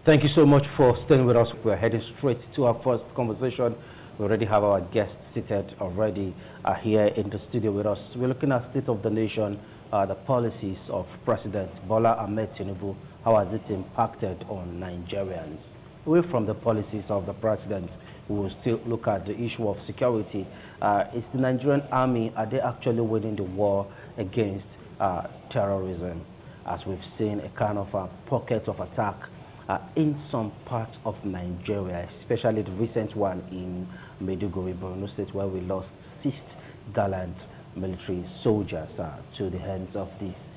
Thank you so much for staying with us. We're heading straight to our first conversation. We already have our guests seated already here in the studio with us. We're looking at state of the nation, the policies of President Bola Ahmed Tinubu. How has it impacted on Nigerians? Away from the policies of the president, we will still look at the issue of security. Is the Nigerian army, are they actually winning the war against terrorism? As we've seen a kind of a pocket of attack in some parts of Nigeria, especially the recent one in Maiduguri, Borno State, where we lost 6 gallant military soldiers to the hands of these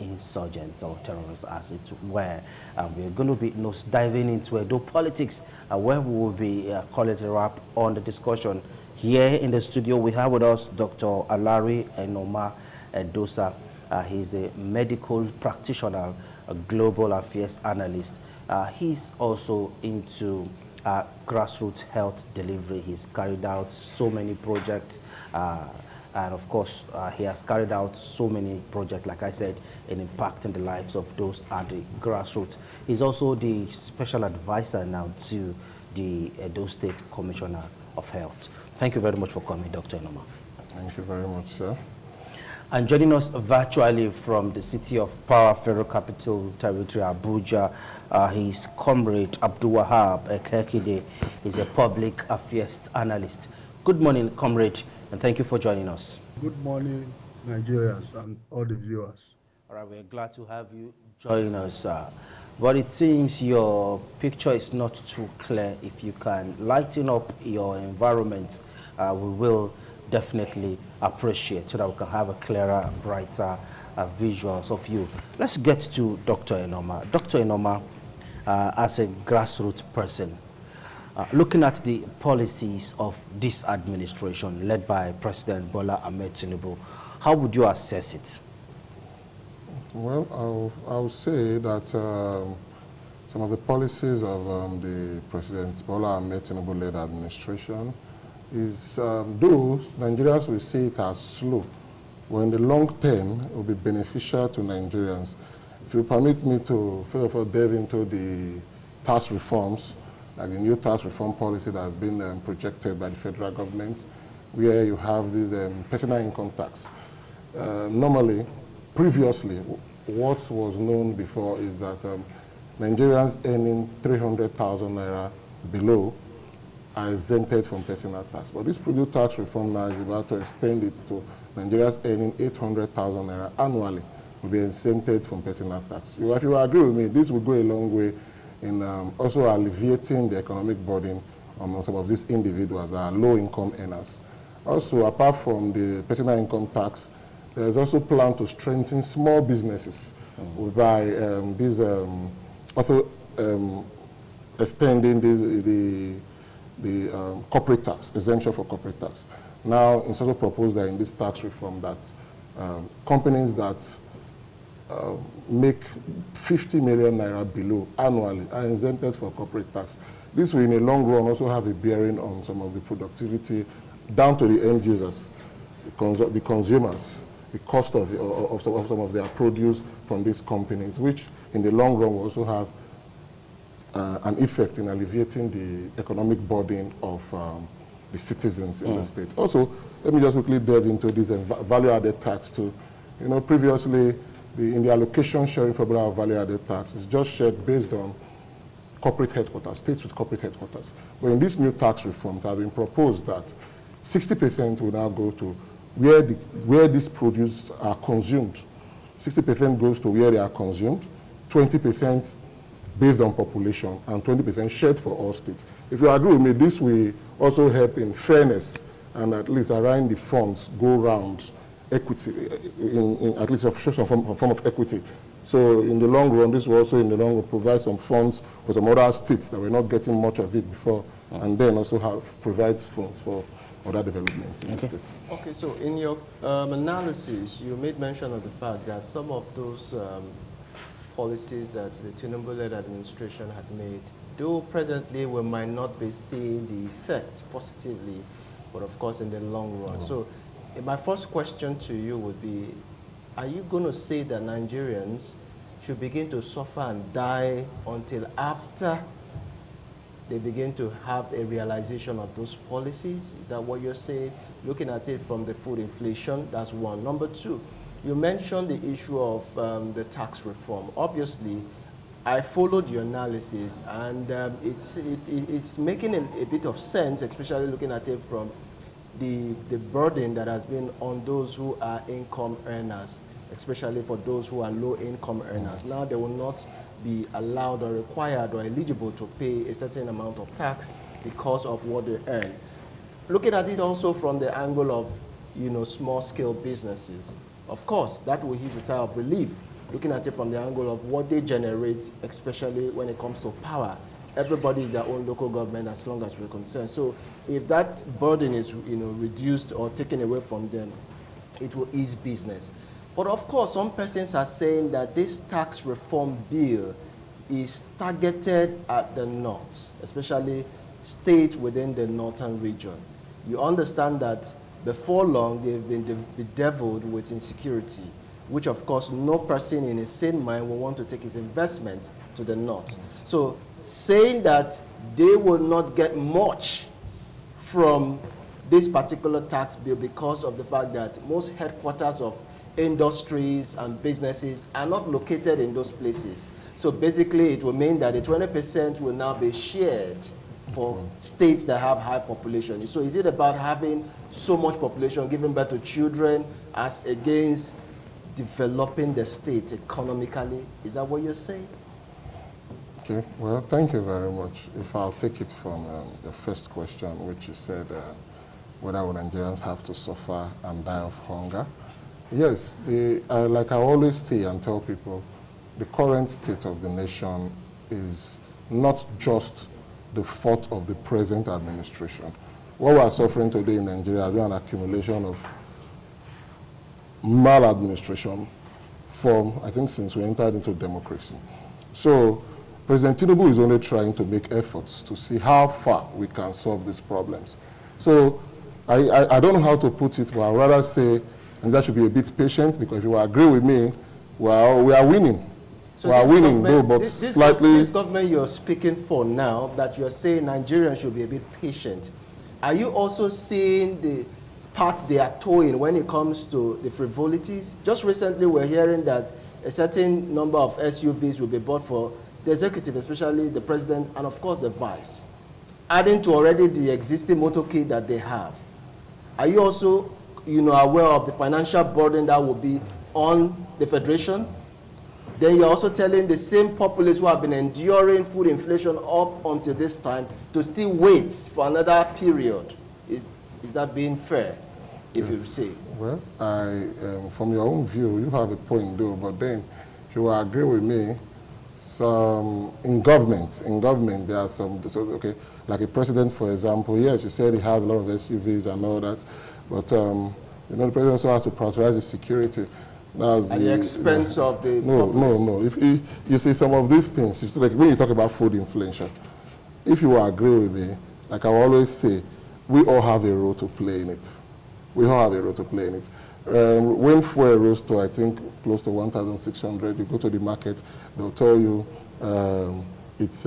insurgents or terrorists, as it were. We're going to be diving into Edo politics, where we will be calling a wrap on the discussion. Here in the studio, we have with us Dr. Alari Enoma Edosa. He's a medical practitioner, a global affairs analyst. He's also into grassroots health delivery. He's carried out so many projects, and of course, he has carried out so many projects, like I said, in impacting the lives of those at the grassroots. He's also the special advisor now to the Edo State Commissioner of Health. Thank you very much for coming, Dr. Enoma. Thank you very much, sir. And joining us virtually from the city of Power, Federal Capital Territory, Abuja, he's Comrade Abdul Wahab Ekekide. He's a public affairs analyst. Good morning, Comrade, and thank you for joining us. Good morning, Nigerians and all the viewers. All right, we're glad to have you join us. But it seems your picture is not too clear. If you can lighten up your environment, we will definitely appreciate so that we can have a clearer, brighter visuals of you. Let's get to Dr. Enoma. Dr. Enoma, as a grassroots person, looking at the policies of this administration led by President Bola Ahmed Tinubu, how would you assess it? Well, I'll say that some of the policies of the President Bola Ahmed Tinubu-led administration is those Nigerians will see it as slow, but in the long term it will be beneficial to Nigerians. If you permit me to first of all delve into the tax reforms, like the new tax reform policy that has been projected by the federal government, where you have this personal income tax. Normally, previously, what was known before is that Nigerians earning 300,000 naira below are exempted from personal tax. But this new tax reform now is about to extend it to Nigerians earning 800,000 naira annually will be exempted from personal tax. If you agree with me, this will go a long way in also alleviating the economic burden on some of these individuals that are low-income earners. Also, apart from the personal income tax, there is also plan to strengthen small businesses by also extending the corporate tax, exemption for corporate tax. Now, it's also proposed that in this tax reform that companies that make 50 million naira below annually are exempted for corporate tax. This will, in the long run, also have a bearing on some of the productivity down to the end users, the consumers, the cost of some of their produce from these companies, which in the long run will also have an effect in alleviating the economic burden of the citizens in the state. Also, let me just quickly delve into this value-added tax too. You know, previously, in the allocation sharing formula of value-added tax, it's just shared based on corporate headquarters, states with corporate headquarters. But in this new tax reform, it has been proposed that 60% will now go to where these produce are consumed. 60% goes to where they are consumed, 20% based on population, and 20% shared for all states. If you agree with me, this will also help in fairness and at least around the funds go round equity, in at least show some form of equity. So in the long run, this will also in the long run provide some funds for some other states that were not getting much of it before, and then also provide funds for other developments in the states. Okay, so in your analysis, you made mention of the fact that some of those policies that the Tinubu-led administration had made, though presently we might not be seeing the effect positively, but of course in the long run. So my first question to you would be, are you going to say that Nigerians should begin to suffer and die until after they begin to have a realization of those policies? Is that what you're saying? Looking at it from the food inflation, that's one. Number two, you mentioned the issue of the tax reform. Obviously, I followed your analysis, and it's making a bit of sense, especially looking at it from the burden that has been on those who are income earners, especially for those who are low income earners. Now they will not be allowed or required or eligible to pay a certain amount of tax because of what they earn. Looking at it also from the angle of, small scale businesses, of course, that will ease a sigh of relief. Looking at it from the angle of what they generate, especially when it comes to power. Everybody is their own local government as long as we're concerned. So if that burden is reduced or taken away from them, it will ease business. But of course, some persons are saying that this tax reform bill is targeted at the north, especially states within the northern region. You understand that before long, they've been bedeviled with insecurity, which of course no person in his sane mind will want to take his investment to the north. So saying that they will not get much from this particular tax bill because of the fact that most headquarters of industries and businesses are not located in those places. So basically it will mean that the 20% will now be shared for states that have high population. So is it about having so much population giving birth to children as against developing the state economically? Is that what you're saying? Okay, well, thank you very much. If I'll take it from the first question, which you said, whether will Nigerians have to suffer and die of hunger? Yes, like I always say and tell people, the current state of the nation is not just the fault of the present administration. What we are suffering today in Nigeria has been an accumulation of maladministration from, I think, since we entered into democracy. So President Tinubu is only trying to make efforts to see how far we can solve these problems. So I don't know how to put it, but I'd rather say, and that should be a bit patient, because if you agree with me, well, we are winning. So we are winning, though, but slightly... This government you're speaking for now, that you're saying Nigerians should be a bit patient, are you also seeing the part they are towing when it comes to the frivolities? Just recently we're hearing that a certain number of SUVs will be bought for the executive, especially the president, and of course the vice, adding to already the existing motorcade that they have. Are you also, aware of the financial burden that will be on the federation? Then you're also telling the same populace who have been enduring food inflation up until this time to still wait for another period. Is that being fair, if you say? Well, from your own view, you have a point though, but then if you agree with me, in government there are some, okay, like a president, for example, yes, you said he has a lot of SUVs and all that, but the president also has to prioritize the security. That's at the expense of the No. If you see some of these things, like when you talk about food inflation, if you agree with me, like I always say, we all have a role to play in it. We all have a role to play in it. When fuel rose to, I think, close to 1,600, you go to the market, they'll tell you it's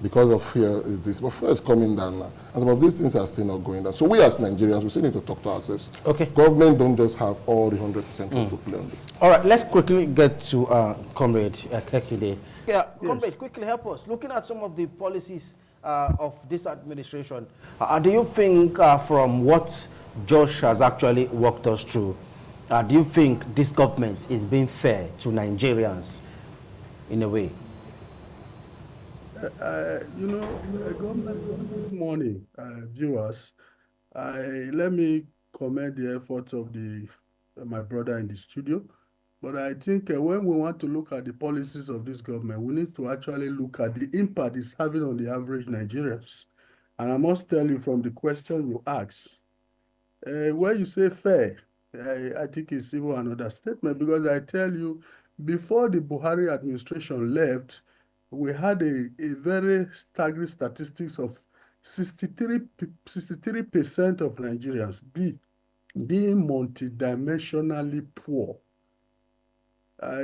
because of fear is this. But fear is coming down now. And some of these things are still not going down. So we as Nigerians, we still need to talk to ourselves. Okay. Government don't just have all the 100% role to play on this. All right, let's quickly get to Comrade Kekide. Yeah, Yes. Comrade, quickly help us. Looking at some of the policies of this administration, do you think from what Josh has actually walked us through, do you think this government is being fair to Nigerians in a way? Good morning, viewers. Let me commend the efforts of my brother in the studio. But I think when we want to look at the policies of this government, we need to actually look at the impact it's having on the average Nigerians. And I must tell you from the question you asked, where you say fair, I think it's even another statement, because I tell you, before the Buhari administration left, we had a very staggering statistics of 63% of Nigerians being multidimensionally poor.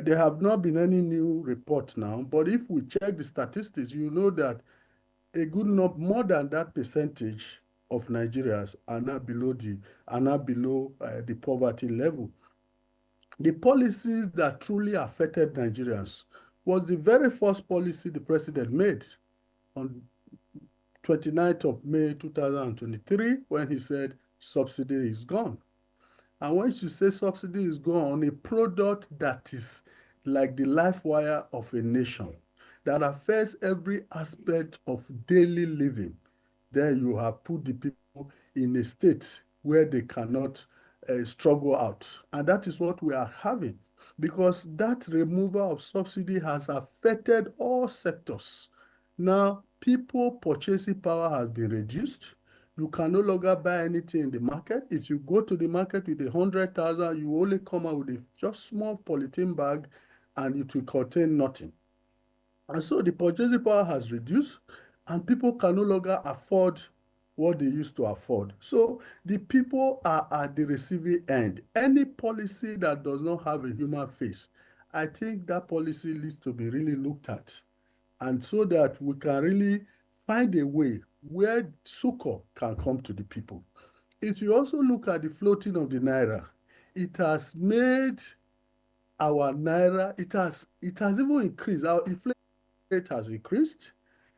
There have not been any new report now, but if we check the statistics, you know that a good more than that percentage of Nigerians are now below the poverty level. The policies that truly affected Nigerians was the very first policy the president made on 29th of May 2023 when he said subsidy is gone. And once you say subsidy is gone, a product that is like the life wire of a nation, that affects every aspect of daily living, then you have put the people in a state where they cannot struggle out. And that is what we are having, because that removal of subsidy has affected all sectors. Now, people purchasing power has been reduced. You can no longer buy anything in the market. If you go to the market with 100,000, you only come out with a just small polythene bag and it will contain nothing. And so the purchasing power has reduced and people can no longer afford what they used to afford. So the people are at the receiving end. Any policy that does not have a human face, I think that policy needs to be really looked at. And so that we can really find a way where succor can come to the people. If you also look at the floating of the naira, it has made our naira, it has even increased. Our inflation rate has increased.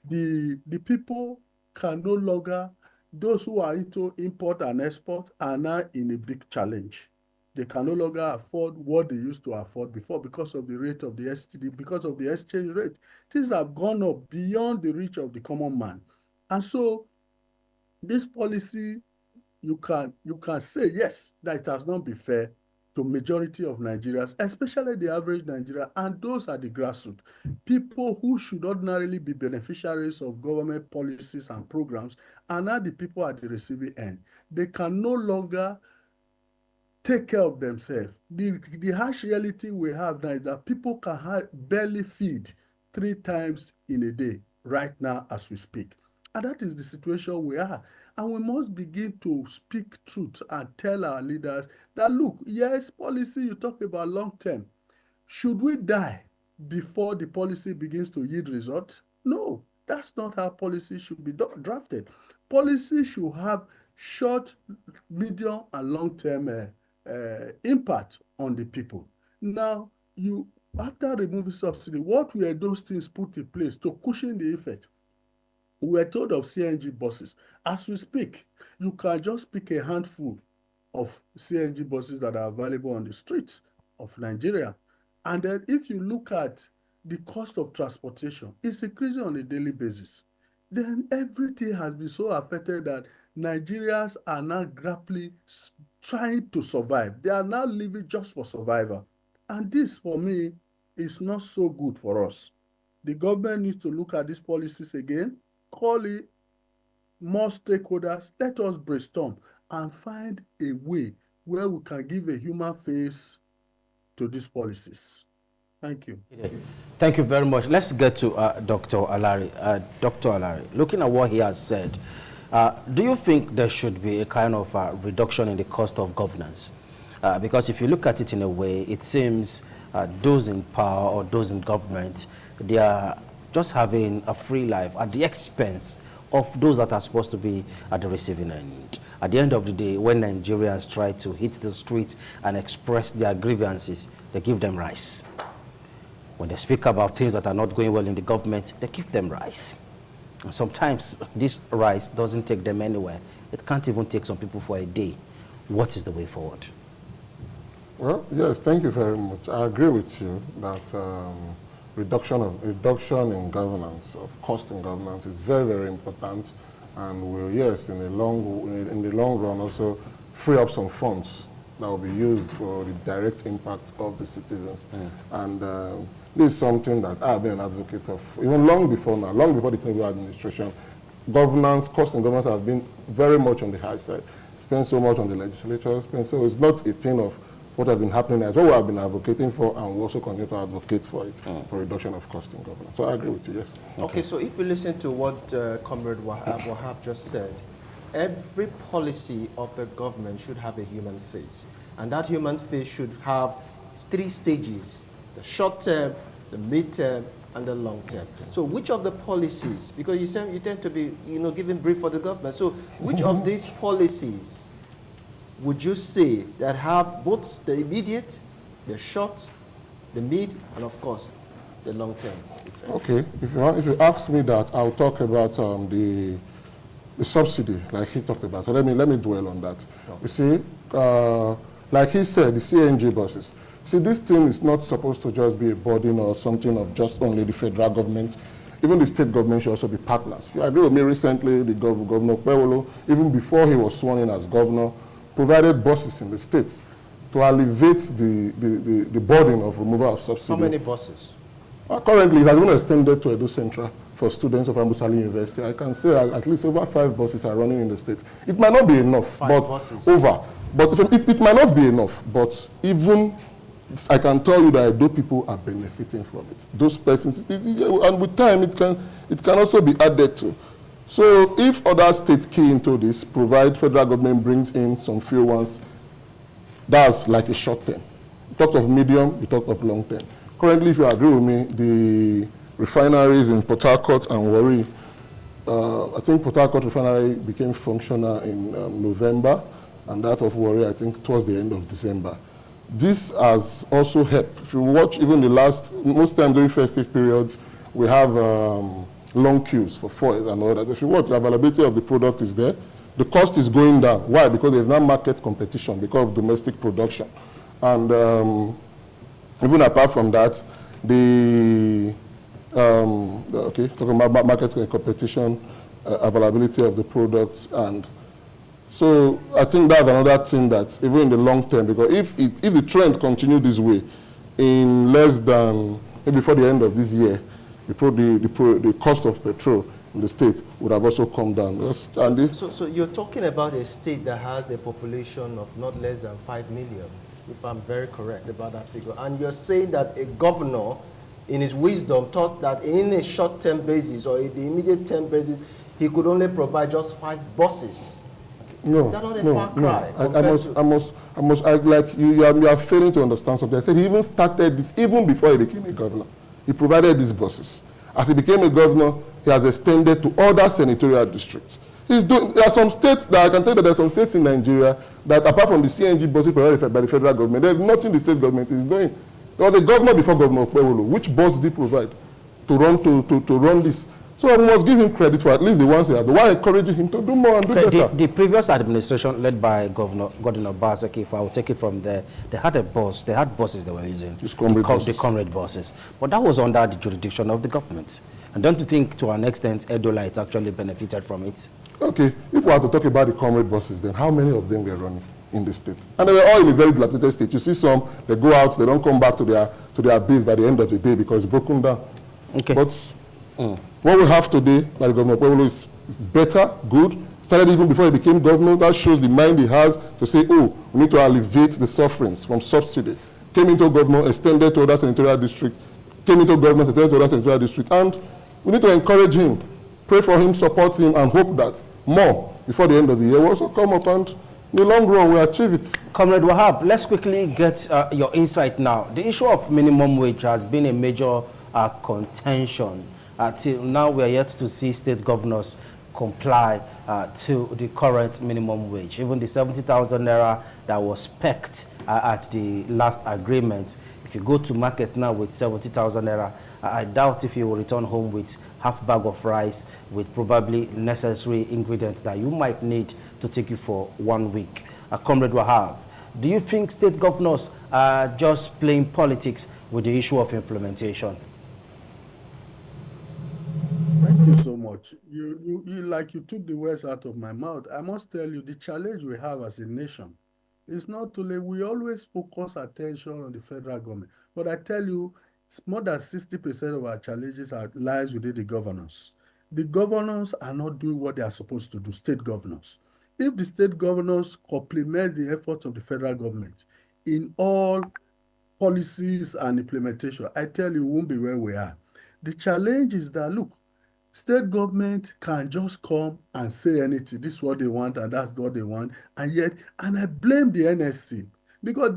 The people can no longer, those who are into import and export are now in a big challenge. They can no longer afford what they used to afford before because of the rate of the STD, because of the exchange rate. Things have gone up beyond the reach of the common man. And so this policy, you can say yes, that it has not been fair to majority of Nigerians, especially the average Nigerian, and those are the grassroots. People who should ordinarily be beneficiaries of government policies and programs are now the people at the receiving end. They can no longer take care of themselves. The harsh reality we have now is that people can barely feed 3 times in a day right now as we speak. And that is the situation we are. And we must begin to speak truth and tell our leaders that, look, yes, policy, you talk about long term. Should we die before the policy begins to yield results? No, that's not how policy should be drafted. Policy should have short, medium, and long-term impact on the people. Now, after removing subsidy, what were those things put in place to cushion the effect? We were told of CNG buses. As we speak, you can just pick a handful of CNG buses that are available on the streets of Nigeria. And then if you look at the cost of transportation, it's increasing on a daily basis. Then everything has been so affected that Nigerians are now grappling, trying to survive. They are now living just for survival. And this, for me, is not so good for us. The government needs to look at these policies again, call it more stakeholders, let us brainstorm and find a way where we can give a human face to these policies. Thank you. Thank you very much. Let's get to Dr. Alari. Dr. Alari, looking at what he has said, do you think there should be a kind of reduction in the cost of governance? Because if you look at it in a way, it seems those in power or those in government, they are just having a free life at the expense of those that are supposed to be at the receiving end. At the end of the day, when Nigerians try to hit the streets and express their grievances, they give them rice. When they speak about things that are not going well in the government, they give them rice. And sometimes this rice doesn't take them anywhere. It can't even take some people for a day. What is the way forward? Well, yes, thank you very much. I agree with you that reduction in governance, of cost in governance, is very, very important, and will, yes, in the long run, also free up some funds that will be used for the direct impact of the citizens. And this is something that I've been an advocate of even long before now, long before the Tinubu administration. Governance, cost in governance has been very much on the high side. Spent so much on the legislature, so it's not a thing of what has been happening as well. We have been advocating for, and we also continue to advocate for it, for reduction of cost in governance. So I agree with you, yes. Okay, so if we listen to what Comrade Wahab just said, every policy of the government should have a human face. And that human face should have 3 stages The short term, the mid term, and the long term. So which of the policies, because you tend to be, giving brief for the government, so which of these policies would you say that have both the immediate, the short, the mid, and of course, the long term effect? Okay, if you ask me that, I'll talk about the subsidy, like he talked about. So let me dwell on that. Okay. You see, like he said, the CNG buses. See, this thing is not supposed to just be a burden or something of just only the federal government. Even the state government should also be partners. If you agree with me, recently, the Governor Pewolo, even before he was sworn in as governor, provided buses in the states to alleviate the burden of removal of subsidy. How many buses? Currently, it has been extended to Edo Central for students of Ambusali University. I can say at least over 5 buses are running in the states. It might not be enough, but buses. But it might not be enough, but even I can tell you that Edo people are benefiting from it. Those persons, and with time, it can also be added to. So if other states key into this, provide federal government brings in some few ones, that's like a short term. You talk of medium, you talk of long term. Currently, if you agree with me, the refineries in Port Harcourt and Warri, I think Port Harcourt refinery became functional in November, and that of Warri, I think, towards the end of December. This has also helped. If you watch even most times during festive periods, we have long queues for fuel and all that. If you watch, the availability of the product is there. The cost is going down. Why? Because there's now market competition because of domestic production. And even apart from that, talking about market competition, availability of the products, and so I think that's another thing that even in the long term, because if the trend continues this way, in less than maybe before the end of this year, the cost of petrol in the state would have also come down. So you're talking about a state that has a population of not less than 5 million, if I'm very correct about that figure. And you're saying that a governor, in his wisdom, thought that in a short-term basis or in the immediate term basis, he could only provide just 5 buses. No, is that not a far cry? You are failing to understand something. I said he even started this even before he became a governor. He provided these buses. As he became a governor, he has extended to other senatorial districts. There are some states that I can tell you that there are some states in Nigeria that apart from the CNG buses provided by the federal government, there's nothing the state government is doing. There was a governor before Governor Pewolo. Which bus did he provide to run this? So we must give him credit for at least the ones he has. The one encouraging him to do more and do better. The previous administration led by Governor Obaseki, if I will take it from there, they had a bus. They had buses they were using. The comrade buses. But that was under the jurisdiction of the government. And don't you think to an extent Edolite actually benefited from it? Okay, if we are to talk about the comrade buses, then how many of them were running in the state? And they were all in a very dilapidated state. You see some, they go out, they don't come back to their base by the end of the day because it's broken down. Okay. But what we have today, like Governor Pueblo, is better, good. Started even before he became governor. That shows the mind he has to say, oh, we need to alleviate the sufferings from subsidy. Came into governor, extended to other senatorial district. Came into government, extended to other senatorial district. And we need to encourage him, pray for him, support him, and hope that more before the end of the year will also come up and in the long run we'll achieve it. Comrade Wahab, let's quickly get your insight now. The issue of minimum wage has been a major contention. Till now, we are yet to see state governors comply to the current minimum wage. Even the 70,000 naira that was pegged at the last agreement, if you go to market now with 70,000 naira, I doubt if you will return home with half bag of rice with probably necessary ingredients that you might need to take you for 1 week. Comrade Wahab, do you think state governors are just playing politics with the issue of implementation? Thank you so much. You took the words out of my mouth. I must tell you, the challenge we have as a nation is not to let, we always focus attention on the federal government. But I tell you, more than 60% of our challenges lies within the governors. The governors are not doing what they are supposed to do, state governors. If the state governors complement the efforts of the federal government in all policies and implementation, I tell you, we won't be where we are. The challenge is that, look, state government can just come and say anything. This is what they want and that's what they want. And I blame the NSC. Because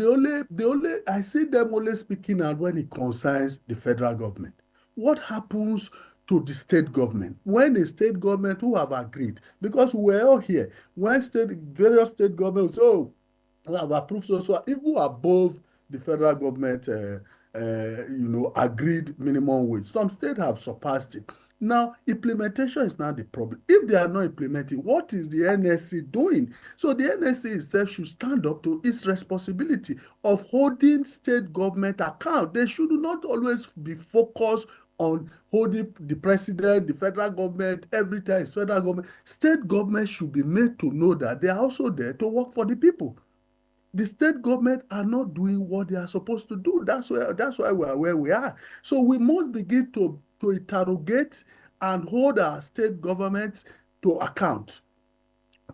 I see them only speaking out when it concerns the federal government. What happens to the state government when the state government who have agreed? Because we're all here. When various state governments, oh, we have approved so even above the federal government, agreed minimum wage. Some states have surpassed it. Now, implementation is not the problem. If they are not implementing, what is the NSC doing? So the NSC itself should stand up to its responsibility of holding state government account. They should not always be focused on holding the president, the federal government, every time it's federal government. State government should be made to know that they are also there to work for the people. The state government are not doing what they are supposed to do. That's why we are where we are. So we must begin to interrogate and hold our state governments to account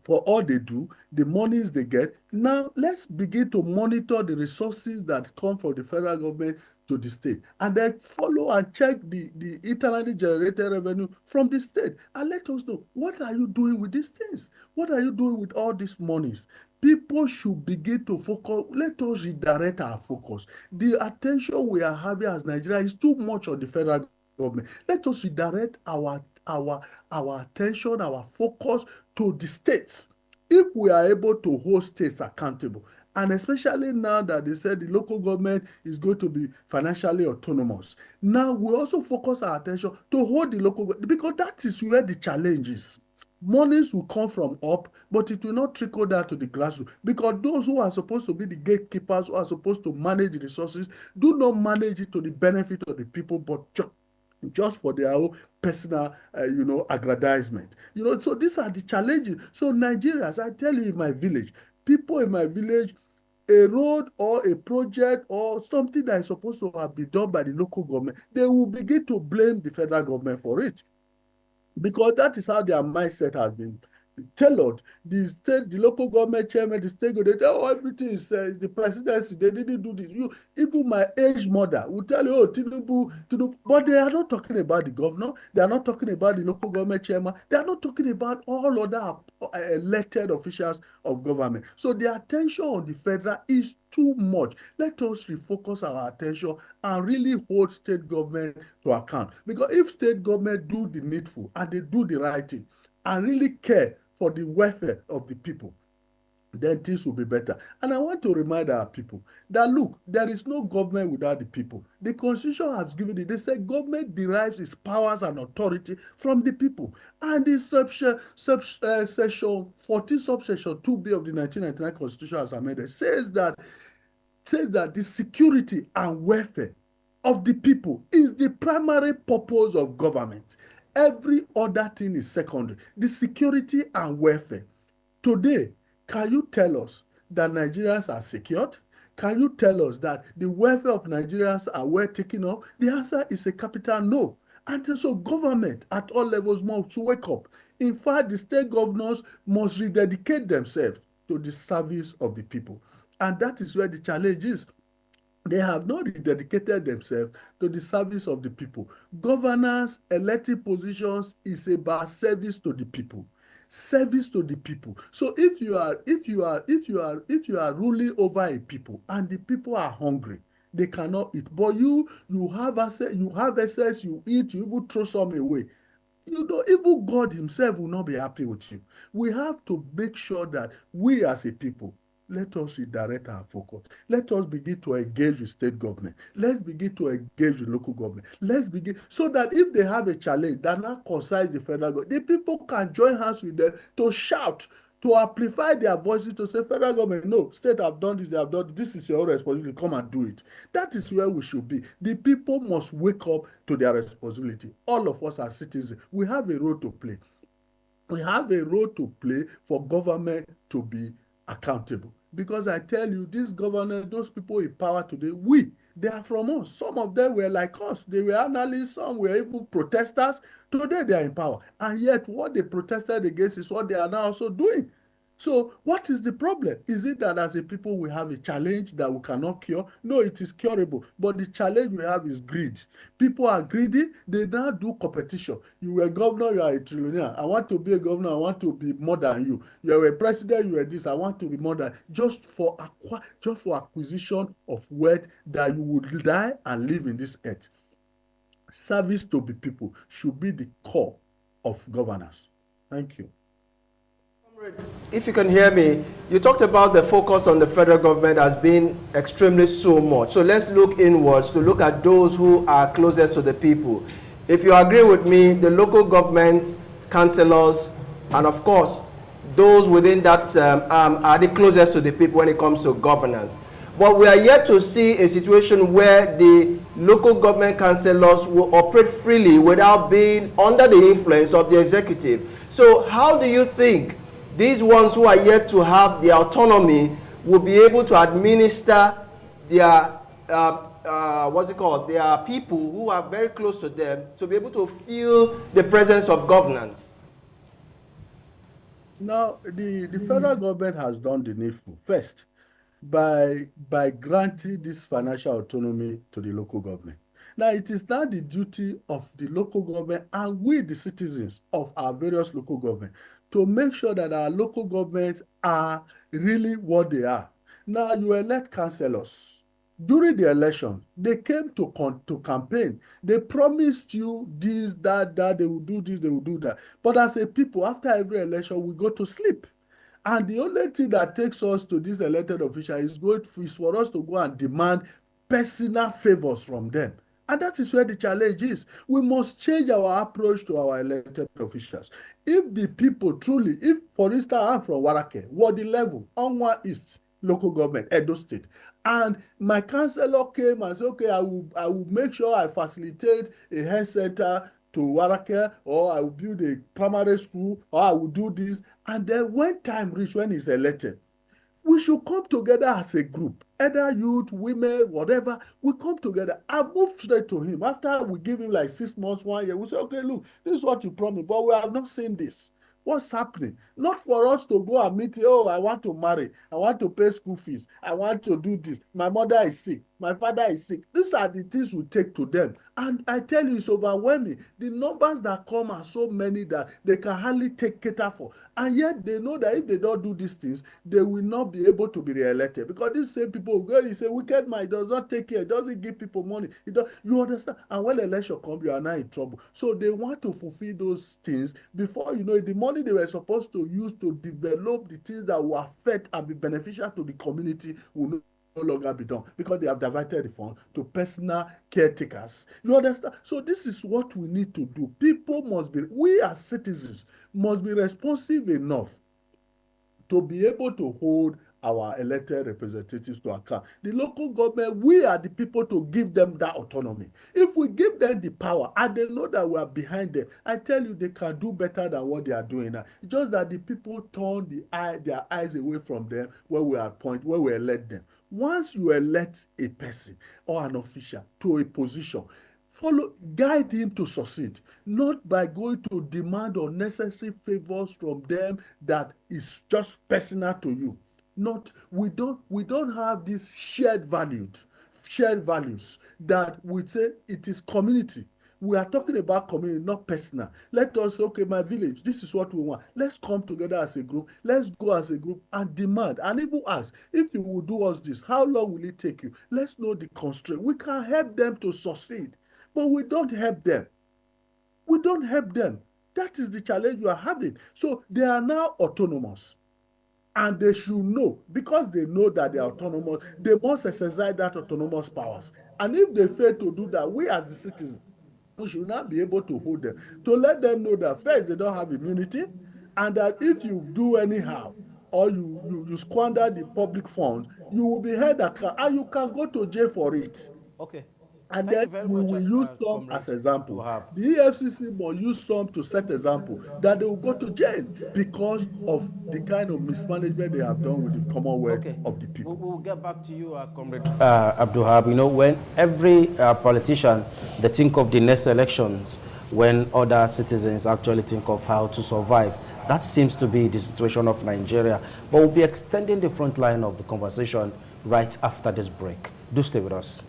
for all they do, the monies they get. Now, let's begin to monitor the resources that come from the federal government to the state, and then follow and check the internally generated revenue from the state, and let us know, what are you doing with these things? What are you doing with all these monies? People should begin to focus. Let us redirect our focus. The attention we are having as Nigeria is too much on the federal government. Let us redirect our attention, our focus to the states. If we are able to hold states accountable, and especially now that they said the local government is going to be financially autonomous, now we also focus our attention to hold the local government, because that is where the challenge is. Monies will come from up, but it will not trickle down to the grassroots, because those who are supposed to be the gatekeepers, who are supposed to manage the resources, do not manage it to the benefit of the people, but just for their own personal, aggrandizement. So these are the challenges. So Nigerians, I tell you, in my village, people in my village, a road or a project or something that is supposed to have been done by the local government, they will begin to blame the federal government for it, because that is how their mindset has been tailored. The local government chairman, the state government, oh, everything is the presidency. They didn't do this. Even my aged mother will tell you, oh, Tinubu, but they are not talking about the governor. They are not talking about the local government chairman. They are not talking about all other elected officials of government. So the attention on the federal is too much. Let us refocus our attention and really hold state government to account. Because if state government do the needful and they do the right thing and really care for the welfare of the people, then things will be better. And I want to remind our people that, look, there is no government without the people. The Constitution has given it. They say government derives its powers and authority from the people. And the section 14, subsection 2B of the 1999 Constitution, as amended, says that the security and welfare of the people is the primary purpose of government. Every other thing is secondary. The security and welfare. Today, can you tell us that Nigerians are secured? Can you tell us that the welfare of Nigerians are well taken up? The answer is a capital no. And so government at all levels must wake up. In fact, the state governors must rededicate themselves to the service of the people. And that is where the challenge is. They have not rededicated themselves to the service of the people. Governance, elected positions is about service to the people. Service to the people. So if you are ruling over a people and the people are hungry, they cannot eat. But you have excess, you eat, you even throw some away. Even God himself will not be happy with you. We have to make sure that we as a people, let us redirect our focus. Let us begin to engage with state government. Let's begin to engage with local government. Let's begin so that if they have a challenge that now concerns the federal government, the people can join hands with them to shout, to amplify their voices, to say, federal government, no, state have done this, they have done this is your own responsibility, come and do it. That is where we should be. The people must wake up to their responsibility. All of us as citizens, we have a role to play. We have a role to play for government to be accountable. Because I tell you, this government, those people in power today, they are from us. Some of them were like us. They were analysts, some were even protesters. Today they are in power. And yet what they protested against is what they are now also doing. So what is the problem? Is it that as a people we have a challenge that we cannot cure? No, it is curable. But the challenge we have is greed. People are greedy. They now do competition. You are a governor, you are a trillionaire. I want to be a governor. I want to be more than you. You are a president. You are this. I want to be more than just for acquisition of wealth that you would die and live in this earth. Service to the people should be the core of governance. Thank you. If you can hear me, you talked about the focus on the federal government as being extremely so much. So let's look inwards to look at those who are closest to the people. If you agree with me, the local government, councillors, and of course, those within that are the closest to the people when it comes to governance. But we are yet to see a situation where the local government councillors will operate freely without being under the influence of the executive. So how do you think these ones who are yet to have the autonomy will be able to administer their, their people who are very close to them to be able to feel the presence of governance? Now, the federal government has done the needful. First, by granting this financial autonomy to the local government. Now, it is now the duty of the local government and we, the citizens of our various local government, to make sure that our local governments are really what they are. Now, you elect councillors. During the election, they came to campaign. They promised you this, that, they will do this, they will do that. But as a people, after every election, we go to sleep. And the only thing that takes us to this elected official is for us to go and demand personal favors from them. And that is where the challenge is. We must change our approach to our elected officials. If the people truly, if, for instance, I'm from Warake, Ward 11, Onwa East, local government, Edo State, and my councillor came and said, okay, I will make sure I facilitate a health center to Warake, or I will build a primary school, or I will do this. And then when time reach, when he's elected, we should come together as a group, either youth, women, whatever. We come together and move straight to him. After we give him like 6 months, 1 year, we say, okay, look, this is what you promised, but we have not seen this. What's happening? Not for us to go and meet, oh, I want to marry, I want to pay school fees, I want to do this, my mother is sick, my father is sick. These are the things we take to them. And I tell you, it's overwhelming. The numbers that come are so many that they can hardly cater for. And yet they know that if they don't do these things, they will not be able to be re-elected. Because these same people go, you say, wicked man, does not take care, doesn't give people money. You understand? And when the election comes, you are now in trouble. So they want to fulfill those things before you know it. The money they were supposed to use to develop the things that will affect and be beneficial to the community will no longer be done because they have diverted the fund to personal caretakers. You understand? So this is what we need to do. People must be, we as citizens must be responsive enough to be able to hold our elected representatives to account. The local government, we are the people to give them that autonomy. If we give them the power and they know that we are behind them, I tell you they can do better than what they are doing now. It's just that the people turn their eyes away from them when we elect them. Once you elect a person or an official to a position, guide him to succeed, not by going to demand unnecessary favors from them that is just personal to you. We don't have these shared values that we say it is community. We are talking about community, not personal. Let us say, okay, my village, this is what we want. Let's come together as a group. Let's go as a group and demand and even ask, if you will do us this, how long will it take you? Let's know the constraint. We can help them to succeed, but we don't help them. That is the challenge we are having. So they are now autonomous. And they should know, because they know that they are autonomous, they must exercise that autonomous powers. And if they fail to do that, we as the citizens, we should not be able to hold them, to let them know that first, they don't have immunity, and that if you do anyhow, or you squander the public funds, you will be held accountable, and you can go to jail for it. Okay. And then we will use some as example. The EFCC must use some to set example that they will go to jail because of the kind of mismanagement they have done with the commonwealth of the people. We'll get back to you, Comrade Abdulhab. You know, when every politician, they think of the next elections, when other citizens actually think of how to survive. That seems to be the situation of Nigeria. But we'll be extending the front line of the conversation right after this break. Do stay with us.